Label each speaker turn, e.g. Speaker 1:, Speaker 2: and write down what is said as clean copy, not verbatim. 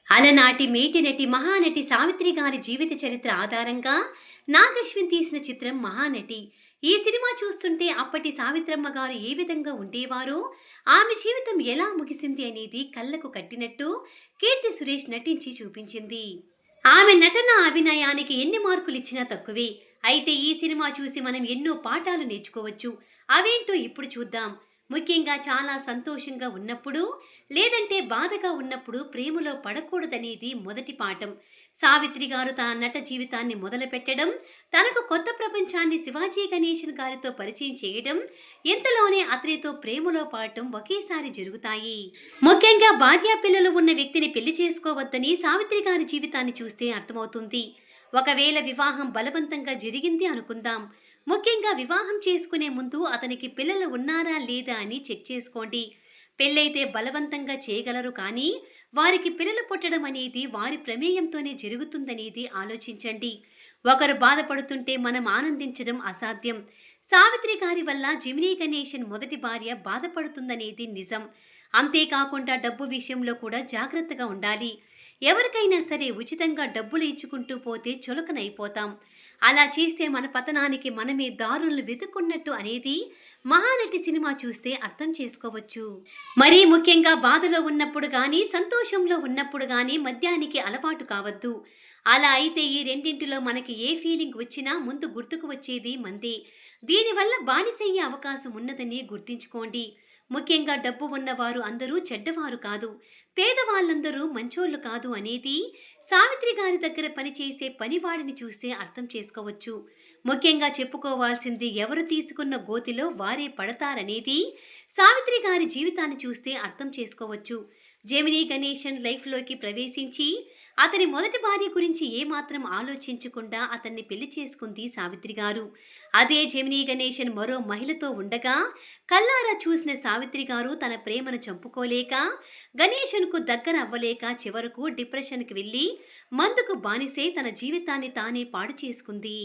Speaker 1: అలనాటి మేటినటి మహానటి సావిత్రి గారి జీవిత చరిత్ర ఆధారంగా నాగశ్విన్ తీసిన చిత్రం మహానటి. ఈ సినిమా చూస్తుంటే అప్పటి సావిత్రమ్మ గారు ఏ విధంగా ఉండేవారో, ఆమె జీవితం ఎలా ముగిసింది అనేది కళ్ళకు కట్టినట్టు కీర్తి సురేష్ నటించి చూపించింది. ఆమె నటన అభినయానికి ఎన్ని మార్కులు ఇచ్చినా తక్కువే. అయితే ఈ సినిమా చూసి మనం ఎన్నో పాఠాలు నేర్చుకోవచ్చు. అవేంటో ఇప్పుడు చూద్దాం. ముఖ్యంగా చాలా సంతోషంగా ఉన్నప్పుడు, లేదంటే బాధగా ఉన్నప్పుడు ప్రేమలో పడకూడదనేది మొదటి పాఠం. సావిత్రి గారు తన నట జీవితాన్ని మొదలుపెట్టడం, తనకు కొత్త ప్రపంచాన్ని శివాజీ గణేశన్ గారితో పరిచయం చేయడం, ఇంతలోనే అతనితో ప్రేమలో పడటం ఒకేసారి జరుగుతాయి. ముఖ్యంగా భార్యా పిల్లలు ఉన్న వ్యక్తిని పెళ్లి చేసుకోవద్దని సావిత్రి గారి జీవితాన్ని చూస్తే అర్థమవుతుంది. ఒకవేళ వివాహం బలవంతంగా జరిగింది అనుకుందాం. ముఖ్యంగా వివాహం చేసుకునే ముందు అతనికి పిల్లలు ఉన్నారా లేదా అని చెక్ చేసుకోండి. పెళ్ళైతే బలవంతంగా చేయగలరు, కానీ వారికి పిల్లలు పుట్టడం అనేది వారి ప్రమేయంతోనే జరుగుతుందనేది ఆలోచించండి. ఒకరు బాధపడుతుంటే మనం ఆనందించడం అసాధ్యం. సావిత్రి గారి వల్ల జమినీ గణేశన్ మొదటి భార్య బాధపడుతుందనేది నిజం. అంతేకాకుండా డబ్బు విషయంలో కూడా జాగ్రత్తగా ఉండాలి. ఎవరికైనా సరే ఉచితంగా డబ్బులు ఇచ్చుకుంటూ పోతే చులకనైపోతాం. అలా చేస్తే మన పతనానికి మనమే దారులను వెతుక్కున్నట్టు అనేది మహానటి సినిమా చూస్తే అర్థం చేసుకోవచ్చు. మరీ ముఖ్యంగా బాధలో ఉన్నప్పుడు కానీ సంతోషంలో ఉన్నప్పుడు కానీ మద్యానికి అలవాటు కావద్దు. అలా అయితే ఈ రెండింటిలో మనకి ఏ ఫీలింగ్ వచ్చినా ముందు గుర్తుకు వచ్చేది మందే. దీనివల్ల బానిసయ్యే అవకాశం ఉన్నదని గుర్తించుకోండి. ముఖ్యంగా డబ్బు ఉన్నవారు అందరూ చెడ్డవారు కాదు, పేదవాళ్ళందరూ మంచోళ్ళు కాదు అనేది సావిత్రి గారి దగ్గర పనిచేసే పనివాడిని చూస్తే అర్థం చేసుకోవచ్చు. ముఖ్యంగా చెప్పుకోవాల్సింది ఎవరు తీసుకున్న గోతిలో వారే పడతారనేది సావిత్రి గారి జీవితాన్ని చూస్తే అర్థం చేసుకోవచ్చు. జెమినీ గణేశన్ లైఫ్లోకి ప్రవేశించి అతని మొదటి భార్య గురించి ఏమాత్రం ఆలోచించకుండా అతన్ని పెళ్లి చేసుకుంది సావిత్రి గారు. అదే జెమినీ గణేశన్ మరో మహిళతో ఉండగా కల్లారా చూసిన సావిత్రి గారు తన ప్రేమను చంపుకోలేక, గణేశన్కు దగ్గర అవ్వలేక చివరకు డిప్రెషన్కి వెళ్ళి మందుకు బానిసే తన జీవితాన్ని తానే పాడు చేసుకుంది.